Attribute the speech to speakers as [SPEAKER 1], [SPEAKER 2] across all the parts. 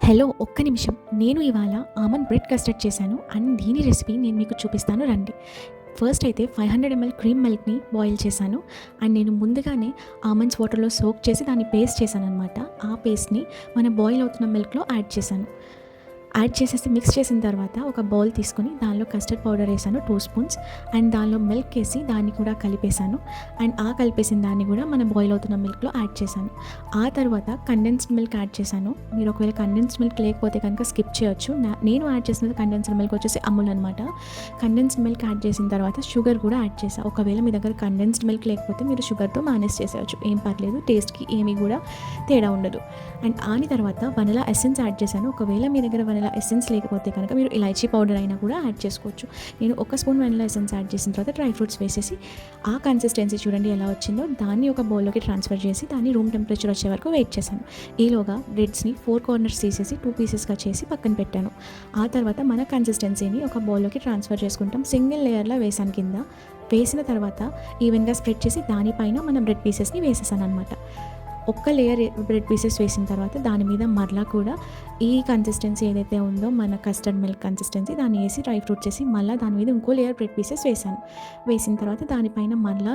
[SPEAKER 1] Hello ఒక్క నిమిషం. నేను ఇవాళ ఆల్మండ్ బ్రెడ్ కస్టర్డ్ చేశాను అండ్ దీని రెసిపీ నేను మీకు చూపిస్తాను రండి. ఫస్ట్ అయితే 500 ml క్రీమ్ మిల్క్ని బాయిల్ చేశాను అండ్ నేను ముందుగానే ఆల్మండ్స్ వాటర్లో సోక్ చేసి దాన్ని పేస్ట్ చేశాననమాట. ఆ పేస్ట్ని మన బాయిల్ అవుతున్న మిల్క్లో యాడ్ చేశాను. యాడ్ చేసేసి మిక్స్ చేసిన తర్వాత ఒక బౌల్ తీసుకొని దానిలో కస్టర్డ్ పౌడర్ వేసాను 2 స్పూన్స్ అండ్ దానిలో మిల్క్ వేసి దాన్ని కూడా కలిపేశాను అండ్ ఆ కలిపేసిన దాన్ని కూడా మన బాయిల్ అవుతున్న మిల్క్లో యాడ్ చేశాను. ఆ తర్వాత కండెన్స్డ్ మిల్క్ యాడ్ చేశాను. మీరు ఒకవేళ కండెన్స్డ్ మిల్క్ లేకపోతే కనుక స్కిప్ చేయొచ్చు. నేను యాడ్ చేసినది కండెన్స్డ్ మిల్క్ వచ్చేసి అమూల్ అనమాట. కండెన్స్డ్ మిల్క్ యాడ్ చేసిన తర్వాత షుగర్ కూడా యాడ్ చేశాను. ఒకవేళ మీ దగ్గర కండెన్స్డ్ మిల్క్ లేకపోతే మీరు షుగర్తో మేనేజ్ చేసేయచ్చు, ఏం పర్లేదు, టేస్ట్కి ఏమీ కూడా తేడా ఉండదు. అండ్ ఆని తర్వాత వనిలా ఎసెన్స్ యాడ్ చేశాను. ఒకవేళ మీ దగ్గర వనిలా ఎసెన్స్ లేకపోతే కనుక మీరు ఇలాచీ పౌడర్ అయినా కూడా యాడ్ చేసుకోవచ్చు. నేను 1 స్పూన్ వనిలా ఎసెన్స్ యాడ్ చేసిన తర్వాత డ్రై ఫ్రూట్స్ వేసేసి ఆ కన్సిస్టెన్సీ చూడండి ఎలా వచ్చిందో, దాన్ని ఒక బౌల్లోకి ట్రాన్స్ఫర్ చేసి దాన్ని రూమ్ టెంపరేచర్ వచ్చే వరకు వెయిట్ చేశాను. ఈలోగా బ్రెడ్స్ని 4 కార్నర్స్ తీసేసి 2 పీసెస్గా చేసి పక్కన పెట్టాను. ఆ తర్వాత మన కన్సిస్టెన్సీని ఒక బౌల్లోకి ట్రాన్స్ఫర్ చేసుకుంటాం. సింగిల్ లేయర్లో వేసాను కింద. వేసిన తర్వాత ఈవెన్గా స్ప్రెడ్ చేసి దానిపైన మన బ్రెడ్ పీసెస్ని వేసేసాను అనమాట. ఒక్క లేయర్ బ్రెడ్ పీసెస్ వేసిన తర్వాత దాని మీద మరలా కూడా ఈ కన్సిస్టెన్సీ ఏదైతే ఉందో మన కస్టర్డ్ మిల్క్ కన్సిస్టెన్సీ దాన్ని వేసి డ్రై ఫ్రూట్స్ వేసి మళ్ళీ దాని మీద ఇంకో లేయర్ బ్రెడ్ పీసెస్ వేసాను. వేసిన తర్వాత దానిపైన మళ్ళీ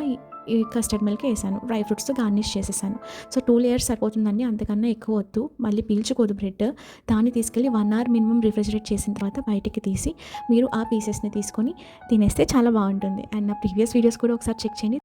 [SPEAKER 1] ఈ కస్టర్డ్ మిల్క్ వేసాను. డ్రై ఫ్రూట్స్తో గార్నిష్ చేసేసాను. సో 2 లేయర్స్ సరిపోతుందండి, అంతకన్నా ఎక్కువ వద్దు, మళ్ళీ పీల్చుకోదు బ్రెడ్. దాన్ని తీసుకెళ్ళి 1 hour మినిమం రిఫ్రిజిరేట్ చేసిన తర్వాత బయటికి తీసి మీరు ఆ పీసెస్ని తీసుకొని తినేస్తే చాలా బాగుంటుంది. అండ్ నా ప్రీవియస్ వీడియోస్ కూడా ఒకసారి చెక్ చేయండి.